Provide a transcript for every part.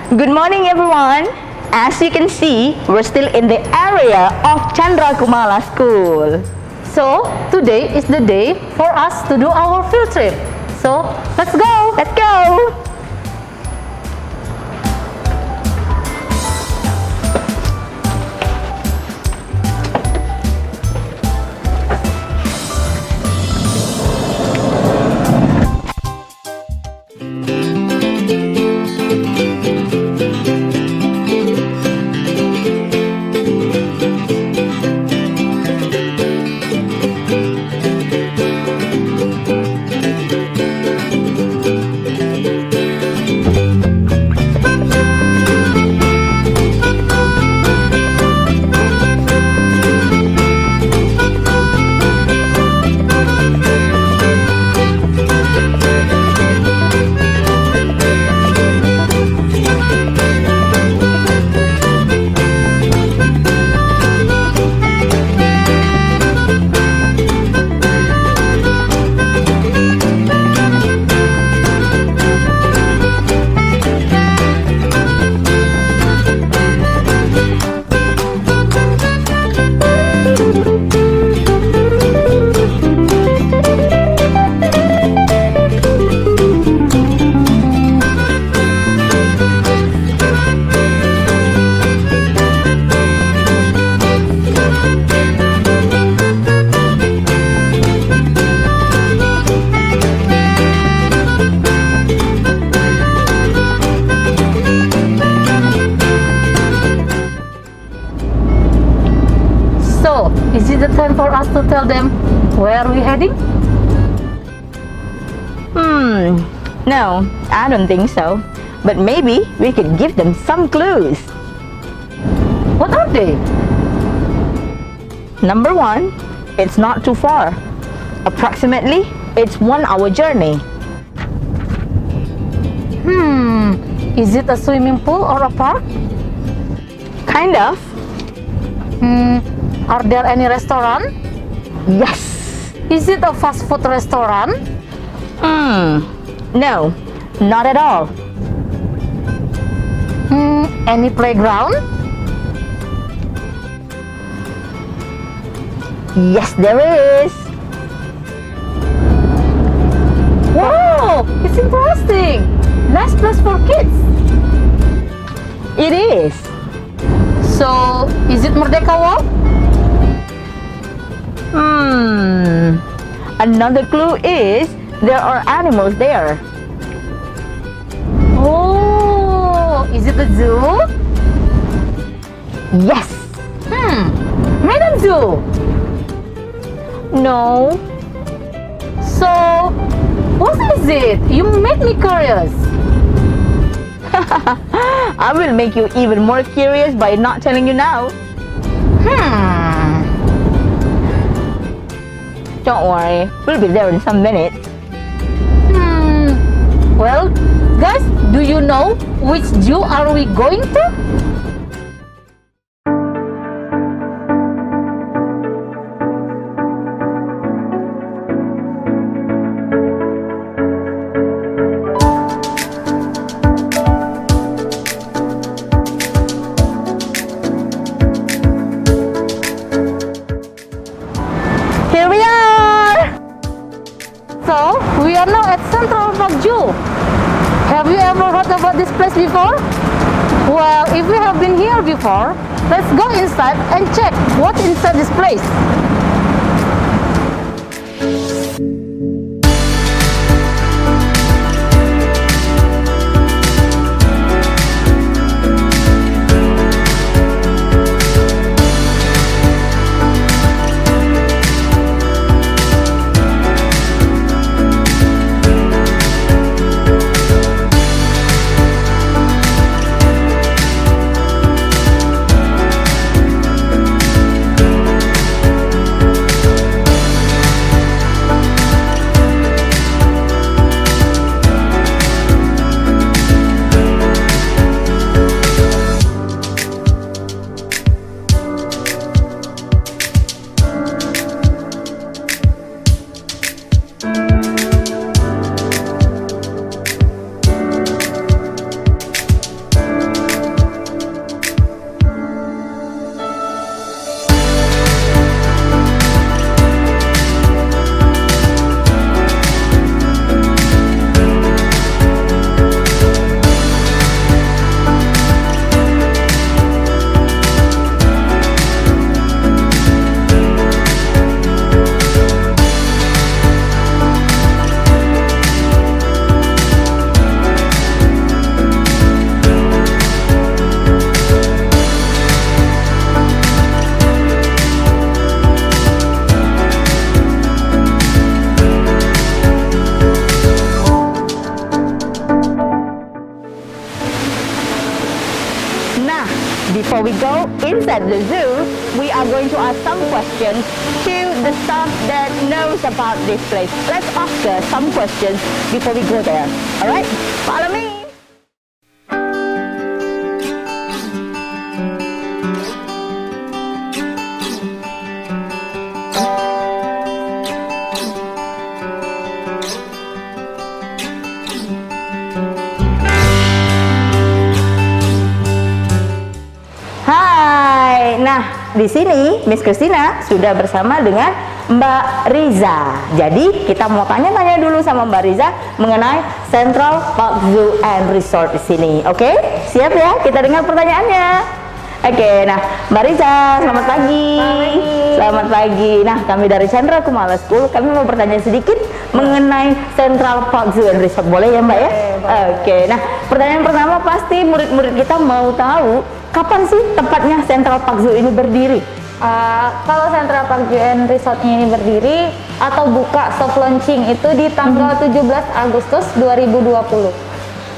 Good morning, everyone. As you can see, we're still in the area of Chandra Kumala School. So, today is the day for us to do our field trip. So, let's go! Let's go! So, is it the time for us to tell them where we're heading? No, I don't think so. But maybe we could give them some clues. What are they? Number one, it's not too far. Approximately, it's 1 hour journey. Is it a swimming pool or a park? Kind of. Are there any restaurant? Yes. Is it a fast food restaurant? No, not at all. Any playground? Yes, there is. Wow, it's interesting. Nice place for kids. It is. So, is it Merdeka Walk? Another clue is there are animals there. Oh, is it the zoo? Yes. Medan Zoo. No. So, what is it? You made me curious. I will make you even more curious by not telling you now. Don't worry, we'll be there in some minutes. Well, guys, do you know which zoo are we going to? Here we are! So, we are now at Central Park Zoo. Have you ever heard about this place before? Well, if we have been here before, let's go inside and check what's inside this place. inside the zoo, we are going to ask some questions to the staff that knows about this place. Let's ask her some questions before we go there. Alright, follow me. Hai, nah di sini Miss Christina sudah bersama dengan Mbak Riza. Jadi kita mau tanya-tanya dulu sama Mbak Riza mengenai Central Park Zoo and Resort di sini. Oke, siap ya? Kita dengar pertanyaannya. Oke, nah Mbak Riza, selamat pagi. Selamat pagi. Nah, kami dari Chandra Kumala School, kami mau bertanya sedikit mengenai Central Park Zoo and Resort. Boleh ya Mbak ya? Oke, nah pertanyaan pertama pasti murid-murid kita mau tahu kapan sih tepatnya Central Park Zoo ini berdiri? Kalau Central Park Zoo and Resort ini berdiri atau buka soft launching itu di tanggal 17 Agustus 2020.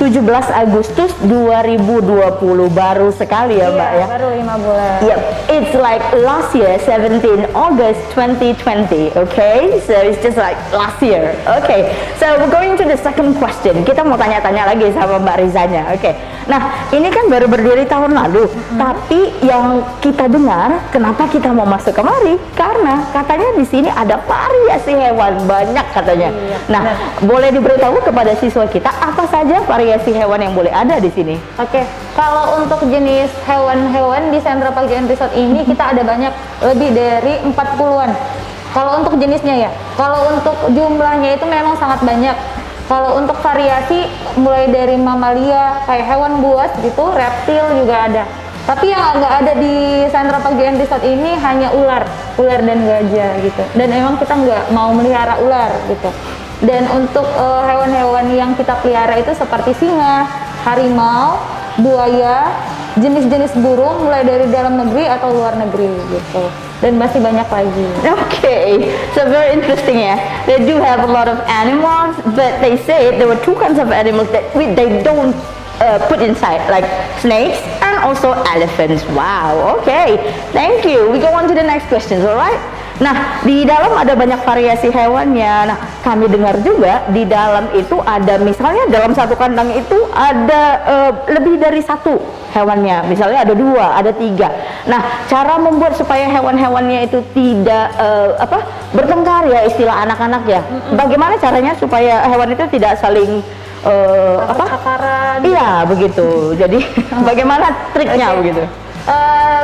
17 Agustus 2020, baru sekali ya Mbak ya? Baru 5 bulan. Yep, it's like last year, 17 August 2020, okay? So it's just like last year. Okay, so we're going to the second question. Kita mau tanya-tanya lagi sama Mbak Rizanya, okay? Nah, ini kan baru berdiri tahun lalu, tapi yang kita dengar, kenapa kita mau masuk kemari? Karena katanya di sini ada variasi hewan banyak katanya. Nah, boleh diberitahu kepada siswa kita apa saja variasi hewan yang boleh ada di sini? Oke, kalau untuk jenis hewan-hewan di Central Park Zoo and Resort ini kita ada banyak, lebih dari 40-an. Kalau untuk jenisnya ya, kalau untuk jumlahnya itu memang sangat banyak. Kalau untuk variasi mulai dari mamalia, kayak hewan buas gitu, reptil juga ada. Tapi yang nggak ada di Central Park Zoo and Resort ini hanya ular dan gajah gitu. Dan emang kita nggak mau melihara ular gitu. Dan untuk hewan-hewan yang kita pelihara itu seperti singa, harimau, buaya, jenis-jenis burung mulai dari dalam negeri atau luar negeri gitu. Dan masih banyak lagi. Okay, so very interesting ya. They do have a lot of animals, but they say there were two kinds of animals that they don't put inside, like snakes and also elephants. Wow, okay, thank you. We go on to the next questions, alright? Nah, di dalam ada banyak variasi hewannya. Nah, kami dengar juga di dalam itu ada, misalnya dalam satu kandang itu ada lebih dari satu hewannya. Misalnya ada 2, ada 3. Nah, cara membuat supaya hewan-hewannya itu tidak bertengkar ya, istilah anak-anak ya. Bagaimana caranya supaya hewan itu tidak saling Takaran. Iya, begitu. Jadi bagaimana triknya begitu?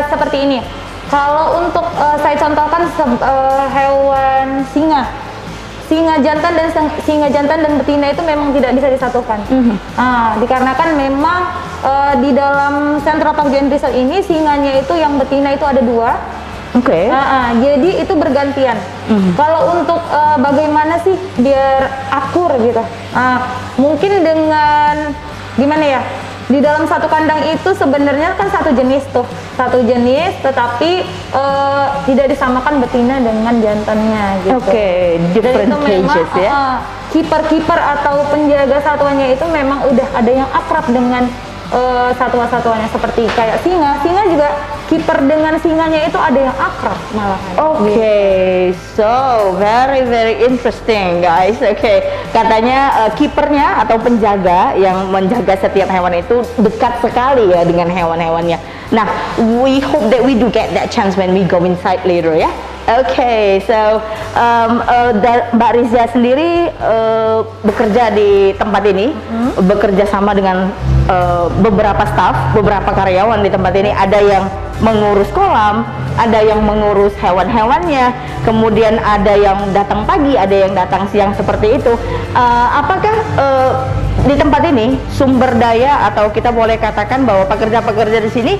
Seperti ini. Kalau untuk saya contohkan hewan singa jantan dan betina itu memang tidak bisa disatukan. Dikarenakan memang di dalam Central Park Zoo and Resort ini singanya itu yang betina itu ada 2. Oke. Jadi itu bergantian. Kalau untuk bagaimana sih biar akur gitu? Mungkin dengan gimana ya? Di dalam satu kandang itu sebenarnya kan satu jenis, tetapi tidak disamakan betina dengan jantannya gitu. Oke, different cages ya. Kiper atau penjaga satuannya itu memang udah ada yang akrab dengan satwa-satwanya, seperti kayak singa juga kiper dengan singanya itu ada yang akrab malahan. Okay, so very interesting guys. Okay, katanya kipernya atau penjaga yang menjaga setiap hewan itu dekat sekali ya dengan hewan-hewannya. Nah, we hope that we do get that chance when we go inside later ya. Okay, so Mbak Riza sendiri bekerja di tempat ini, bekerja sama dengan beberapa staff, beberapa karyawan di tempat ini. Ada yang mengurus kolam, ada yang mengurus hewan-hewannya, kemudian ada yang datang pagi, ada yang datang siang seperti itu. Apakah di tempat ini sumber daya atau kita boleh katakan bahwa pekerja-pekerja di sini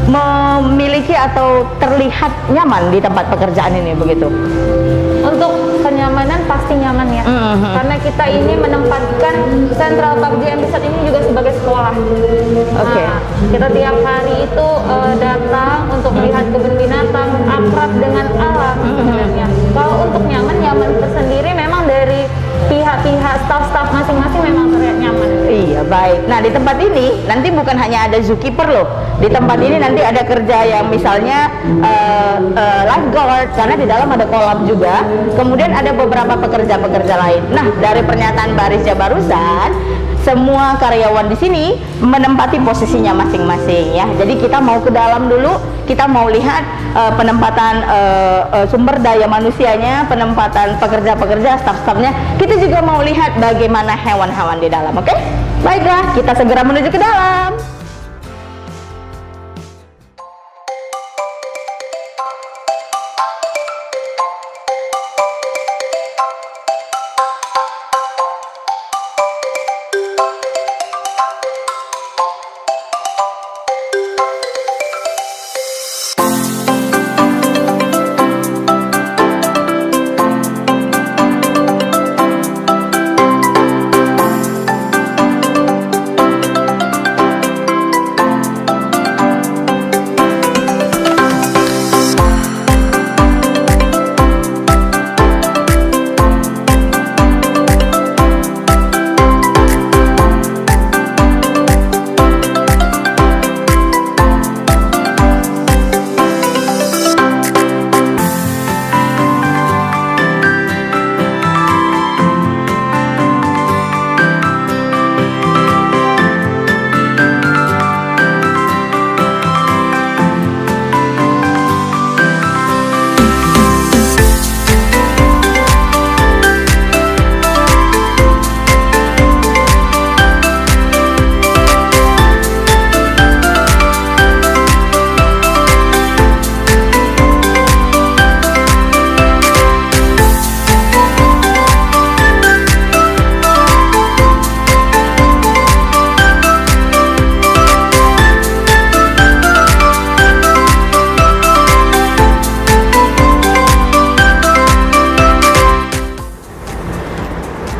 memiliki atau terlihat nyaman di tempat pekerjaan ini begitu? Untuk kenyamanan pasti nyaman ya, karena kita ini menempatkan Central Park Zoo and Resort ini juga sebagai sekolah. Oke. Kita tiap hari itu datang untuk melihat kebun binatang, akrab dengan alam sebenarnya. Kalau untuk nyaman tersendiri memang dari pihak-pihak staff-staff masing-masing memang terlihat nyaman. Iya, Baik. Nah, di tempat ini nanti bukan hanya ada zookeeper loh. Di tempat ini nanti ada kerja yang misalnya lifeguard, karena di dalam ada kolam juga. Kemudian ada beberapa pekerja-pekerja lain. Nah, dari pernyataan Mbak Rizya barusan, semua karyawan di sini menempati posisinya masing-masing ya. Jadi kita mau ke dalam dulu, kita mau lihat penempatan sumber daya manusianya, penempatan pekerja-pekerja, staf-stafnya. Kita juga mau lihat bagaimana hewan-hewan di dalam, oke? Baiklah, kita segera menuju ke dalam.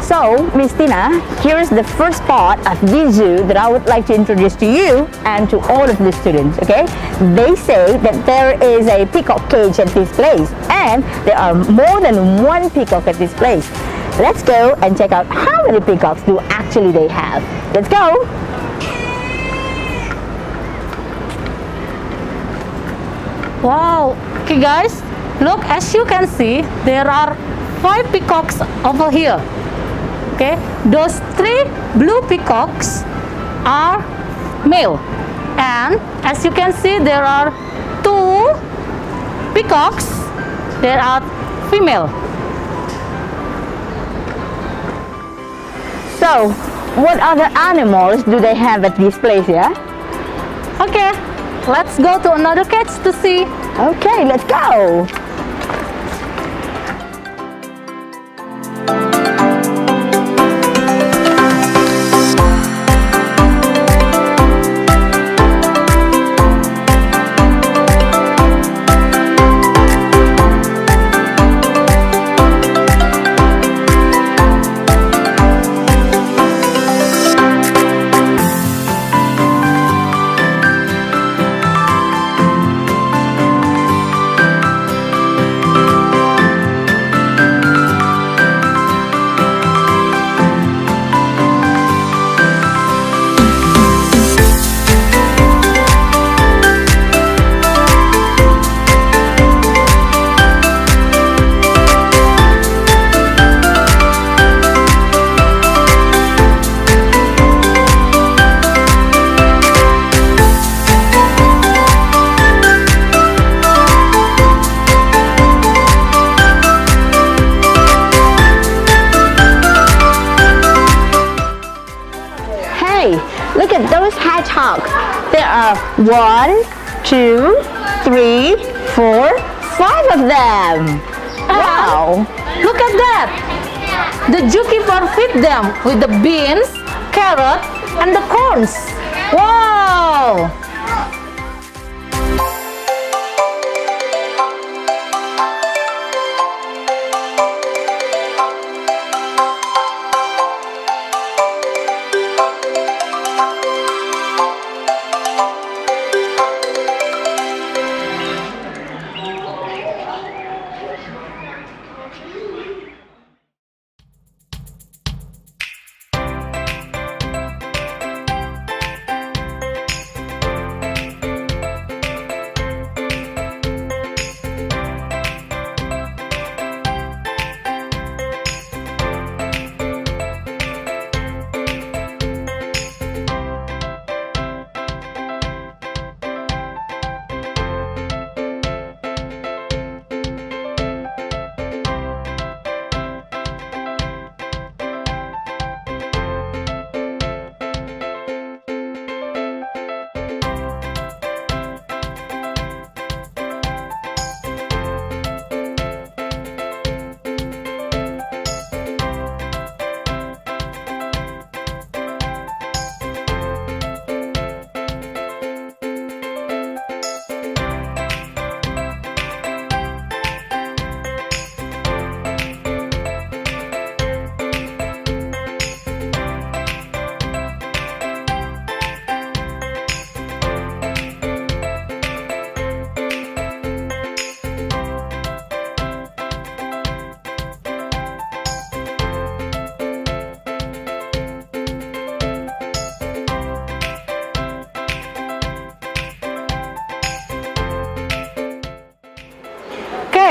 So, Miss Tina, here's the first part of this zoo that I would like to introduce to you and to all of the students, okay? They say that there is a peacock cage at this place, and there are more than one peacock at this place. Let's go and check out how many peacocks do actually they have. Let's go! Wow, okay guys, look, as you can see, there are 5 peacocks over here. Okay, those 3 blue peacocks are male, and as you can see, there are 2 peacocks that are female. So, what other animals do they have at this place, yeah? Okay, let's go to another cage to see. Okay, let's go! Look at those hedgehogs. There are 1, 2, 3, 4, 5 of them. Wow! Look at that! The zookeeper feed them with the beans, carrot, and the corns. Wow!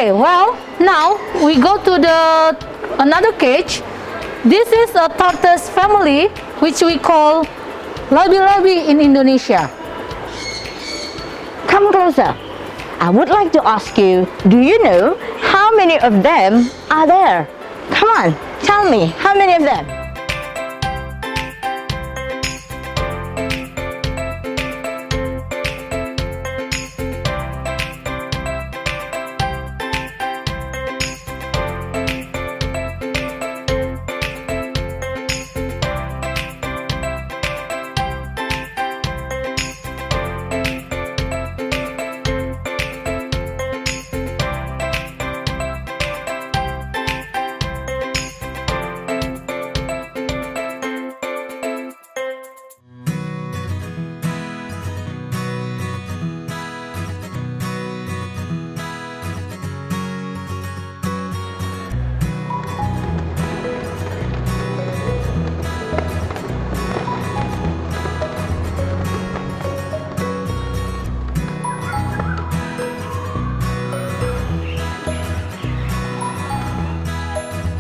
Okay, well, now we go to the another cage. This is a tortoise family which we call labi-labi in Indonesia. Come closer. I would like to ask you, do you know how many of them are there? Come on, tell me, how many of them?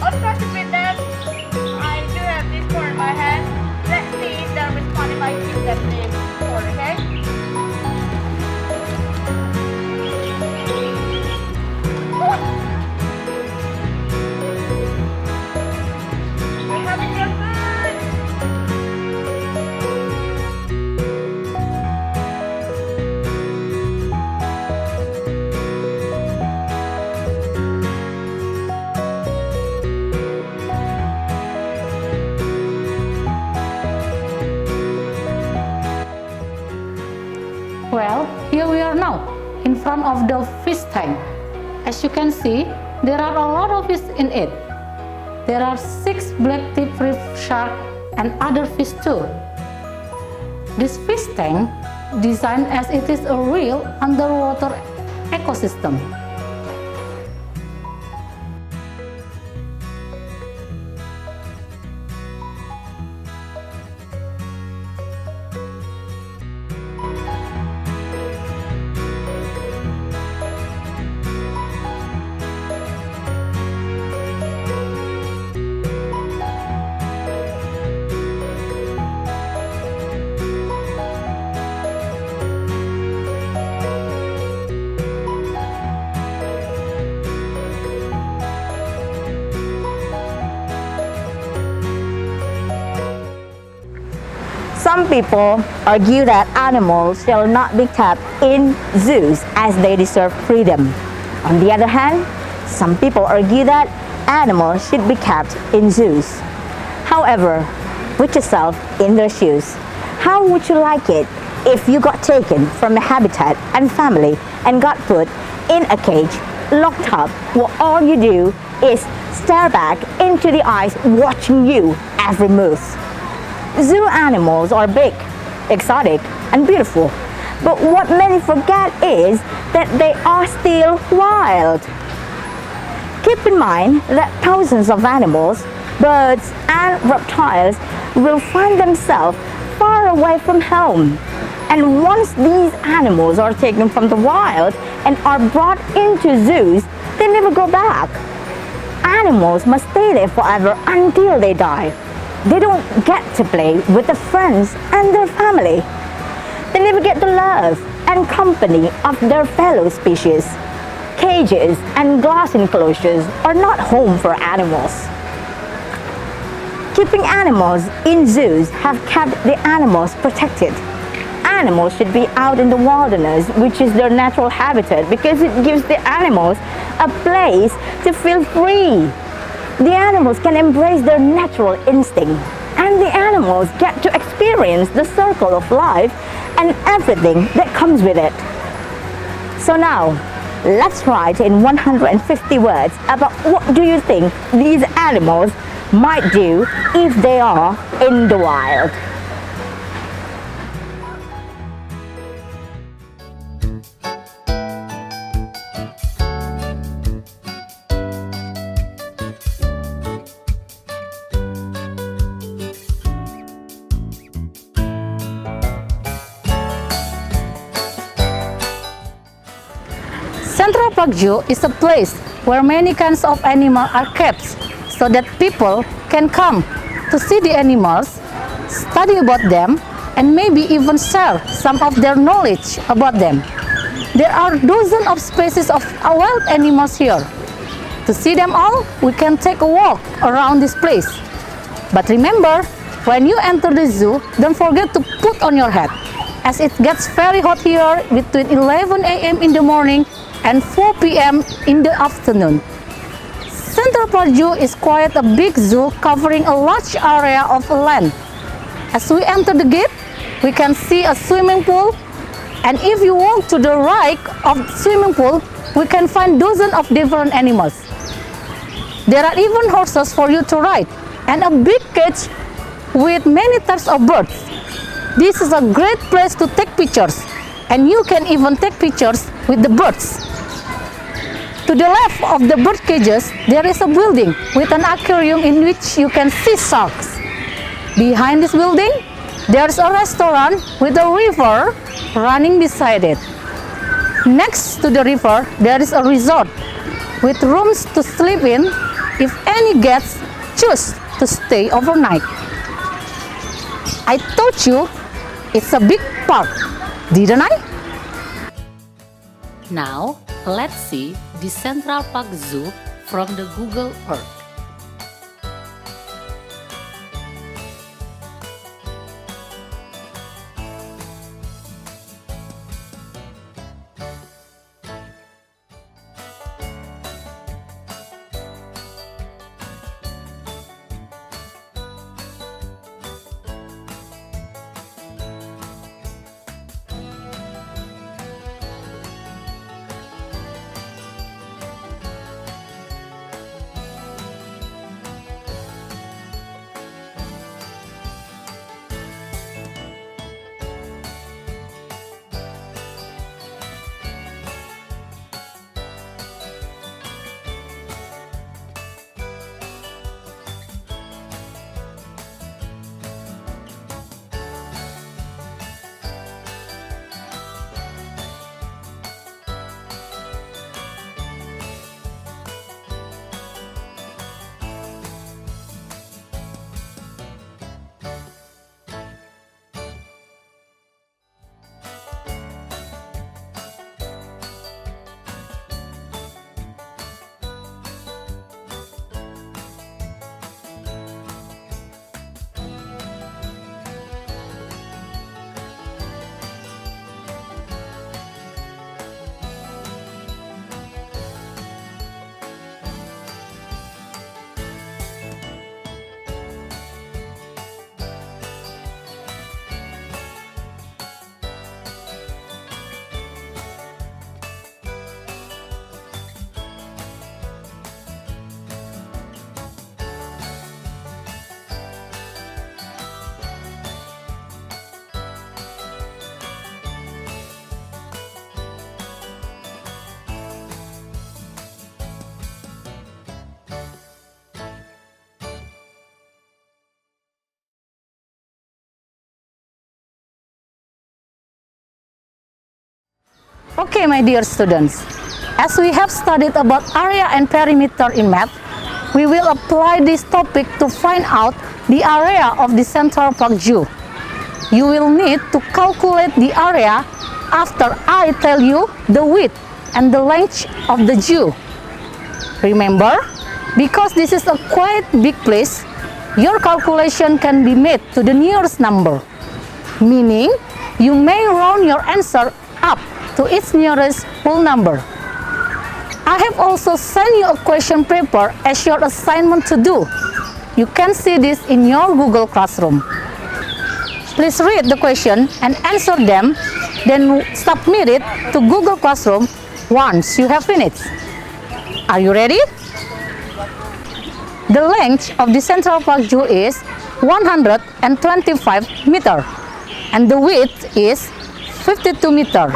Of course, with them, I do have this for in my hand. Let's see if they'll respond if I give them this for, okay? We're having your food! Well, here we are now in front of the fish tank. As you can see, there are a lot of fish in it. There are 6 black-tipped reef shark and other fish too. This fish tank designed as it is a real underwater ecosystem. Some people argue that animals shall not be kept in zoos as they deserve freedom. On the other hand, some people argue that animals should be kept in zoos. However, put yourself in their shoes. How would you like it if you got taken from a habitat and family and got put in a cage, locked up, where all you do is stare back into the eyes watching you every move? Zoo animals are big, exotic, and beautiful, but what many forget is that they are still wild. Keep in mind that thousands of animals, birds, and reptiles will find themselves far away from home. And once these animals are taken from the wild and are brought into zoos, they never go back. Animals must stay there forever until they die. They don't get to play with their friends and their family. They never get the love and company of their fellow species. Cages and glass enclosures are not home for animals. Keeping animals in zoos have kept the animals protected. Animals should be out in the wilderness, which is their natural habitat, because it gives the animals a place to feel free. The animals can embrace their natural instinct, and the animals get to experience the circle of life and everything that comes with it. So now, let's write in 150 words about what do you think these animals might do if they are in the wild. Central Park Zoo is a place where many kinds of animals are kept so that people can come to see the animals, study about them, and maybe even share some of their knowledge about them. There are dozens of species of wild animals here. To see them all, we can take a walk around this place. But remember, when you enter the zoo, don't forget to put on your hat, as it gets very hot here between 11 a.m. in the morning and 4 p.m. in the afternoon. Central Park Zoo is quite a big zoo covering a large area of land. As we enter the gate, we can see a swimming pool, and if you walk to the right of the swimming pool, we can find dozens of different animals. There are even horses for you to ride, and a big cage with many types of birds. This is a great place to take pictures, and you can even take pictures with the birds. To the left of the bird cages, there is a building with an aquarium in which you can see sharks. Behind this building, there is a restaurant with a river running beside it. Next to the river, there is a resort with rooms to sleep in if any guests choose to stay overnight. I told you it's a big park, didn't I? Now, let's see the Central Park Zoo from the Google Earth. Okay, my dear students, as we have studied about area and perimeter in math, we will apply this topic to find out the area of the Central Park Zoo. You will need to calculate the area after I tell you the width and the length of the zoo. Remember, because this is a quite big place, your calculation can be made to the nearest number, meaning you may round your answer up to its nearest whole number. I have also sent you a question paper as your assignment to do. You can see this in your Google Classroom. Please read the question and answer them, then submit it to Google Classroom once you have finished. Are you ready? The length of the Central Park Zoo is 125 meters, and the width is 52 meters.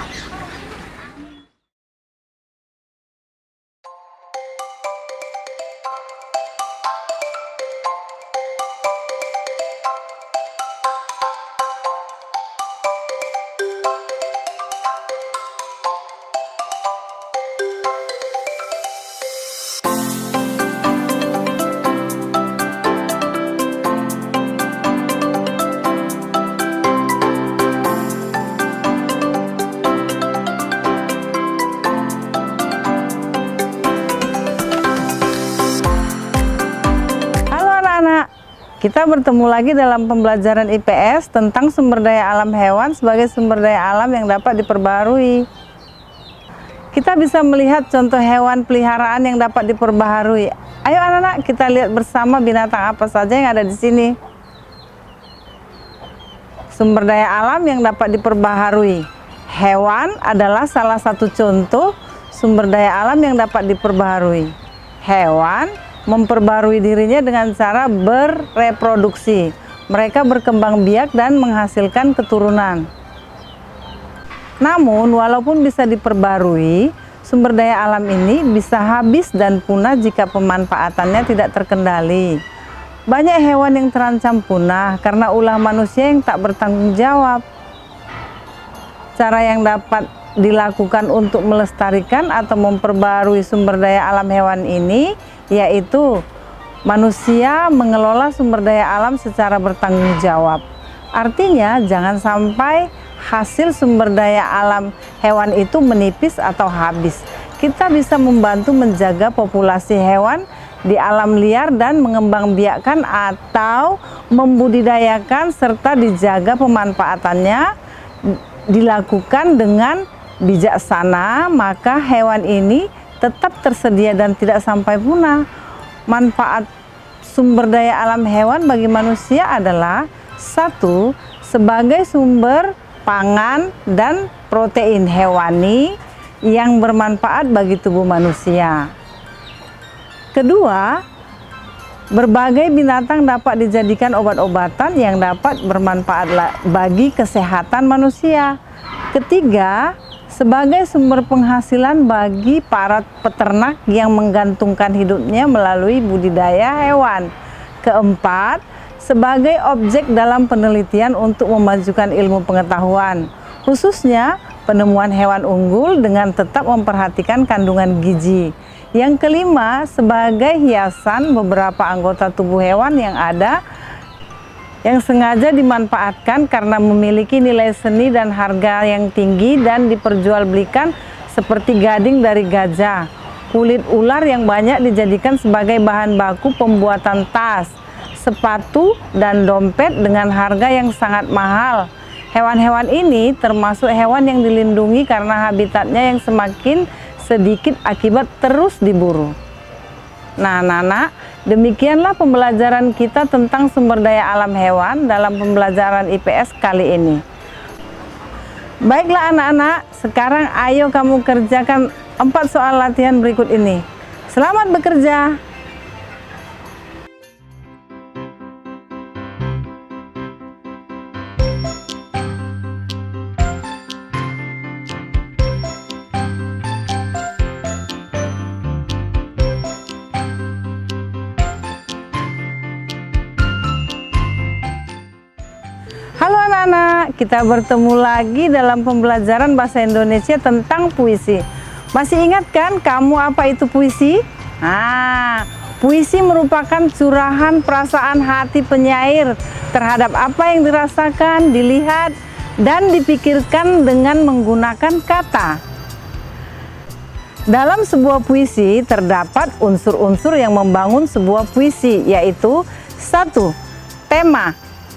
Kita bertemu lagi dalam pembelajaran IPS tentang sumber daya alam hewan sebagai sumber daya alam yang dapat diperbaharui. Kita bisa melihat contoh hewan peliharaan yang dapat diperbaharui. Ayo anak-anak, kita lihat bersama binatang apa saja yang ada di sini. Sumber daya alam yang dapat diperbaharui. Hewan adalah salah satu contoh sumber daya alam yang dapat diperbaharui. Hewan memperbarui dirinya dengan cara bereproduksi. Mereka berkembang biak dan menghasilkan keturunan. Namun, walaupun bisa diperbarui, sumber daya alam ini bisa habis dan punah jika pemanfaatannya tidak terkendali. Banyak hewan yang terancam punah karena ulah manusia yang tak bertanggung jawab. Cara yang dapat dilakukan untuk melestarikan atau memperbarui sumber daya alam hewan ini yaitu manusia mengelola sumber daya alam secara bertanggung jawab. Artinya jangan sampai hasil sumber daya alam hewan itu menipis atau habis. Kita bisa membantu menjaga populasi hewan di alam liar dan mengembangbiakkan atau membudidayakan serta dijaga pemanfaatannya dilakukan dengan bijaksana, maka hewan ini tetap tersedia dan tidak sampai punah. Manfaat sumber daya alam hewan bagi manusia adalah 1. Sebagai sumber pangan dan protein hewani yang bermanfaat bagi tubuh manusia. 2. Berbagai binatang dapat dijadikan obat-obatan yang dapat bermanfaat bagi kesehatan manusia. 3. Sebagai sumber penghasilan bagi para peternak yang menggantungkan hidupnya melalui budidaya hewan. 4. Sebagai objek dalam penelitian untuk memajukan ilmu pengetahuan, khususnya penemuan hewan unggul dengan tetap memperhatikan kandungan gizi. Yang 5, sebagai hiasan beberapa anggota tubuh hewan yang ada yang sengaja dimanfaatkan karena memiliki nilai seni dan harga yang tinggi dan diperjualbelikan seperti gading dari gajah, kulit ular yang banyak dijadikan sebagai bahan baku pembuatan tas, sepatu, dan dompet dengan harga yang sangat mahal. Hewan-hewan ini termasuk hewan yang dilindungi karena habitatnya yang semakin sedikit akibat terus diburu. Nah, anak-anak, demikianlah pembelajaran kita tentang sumber daya alam hewan dalam pembelajaran IPS kali ini. Baiklah anak-anak, sekarang ayo kamu kerjakan 4 soal latihan berikut ini. Selamat bekerja! Halo anak-anak, kita bertemu lagi dalam pembelajaran bahasa Indonesia tentang puisi. Masih ingat kan kamu apa itu puisi? Puisi merupakan curahan perasaan hati penyair terhadap apa yang dirasakan, dilihat, dan dipikirkan dengan menggunakan kata. Dalam sebuah puisi terdapat unsur-unsur yang membangun sebuah puisi, yaitu 1. Tema.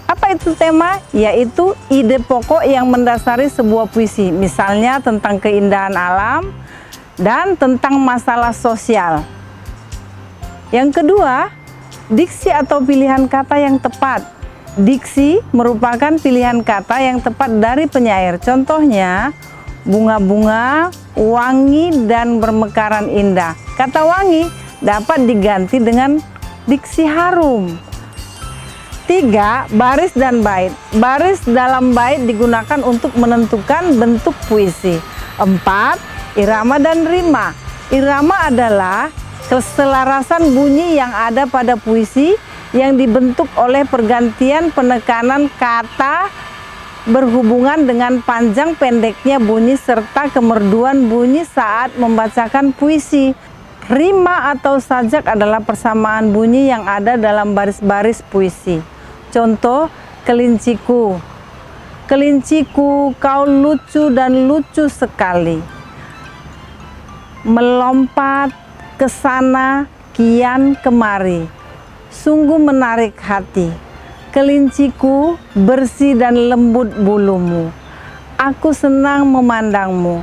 Apa itu tema? Yaitu ide pokok yang mendasari sebuah puisi, misalnya tentang keindahan alam dan tentang masalah sosial. Yang kedua, diksi atau pilihan kata yang tepat. Diksi merupakan pilihan kata yang tepat dari penyair. Contohnya, bunga-bunga, wangi, dan bermekaran indah. Kata wangi dapat diganti dengan diksi harum. 3. Baris dan bait. Baris dalam bait digunakan untuk menentukan bentuk puisi. 4. Irama dan rima. Irama adalah keselarasan bunyi yang ada pada puisi yang dibentuk oleh pergantian penekanan kata berhubungan dengan panjang pendeknya bunyi serta kemerduan bunyi saat membacakan puisi. Rima atau sajak adalah persamaan bunyi yang ada dalam baris-baris puisi. Contoh, kelinciku. Kelinciku, kau lucu dan lucu sekali. Melompat ke sana, kian kemari. sungguh menarik hati. Kelinciku bersih dan lembut bulumu. Aku senang memandangmu.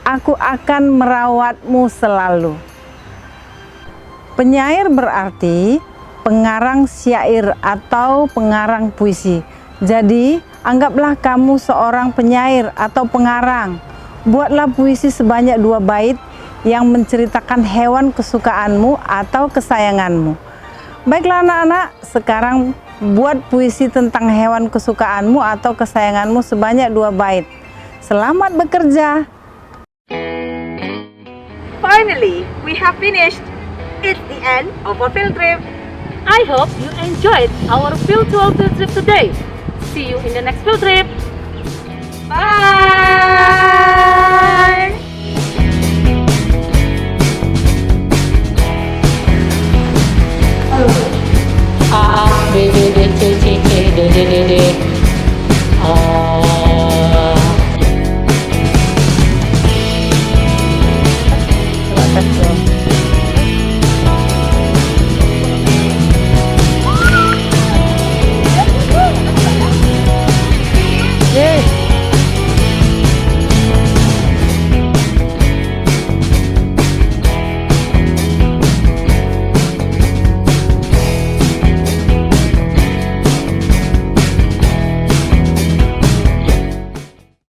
Aku akan merawatmu selalu. Penyair berarti pengarang syair atau pengarang puisi. Jadi, anggaplah kamu seorang penyair atau pengarang. Buatlah puisi sebanyak 2 bait yang menceritakan hewan kesukaanmu atau kesayanganmu. Baiklah anak-anak, sekarang buat puisi tentang hewan kesukaanmu atau kesayanganmu sebanyak 2 bait. Selamat bekerja. Finally, we have finished. It's the end of our field trip. I hope you enjoyed our virtual field trip today. See you in the next field trip. Bye! A B B D C C E D D D D A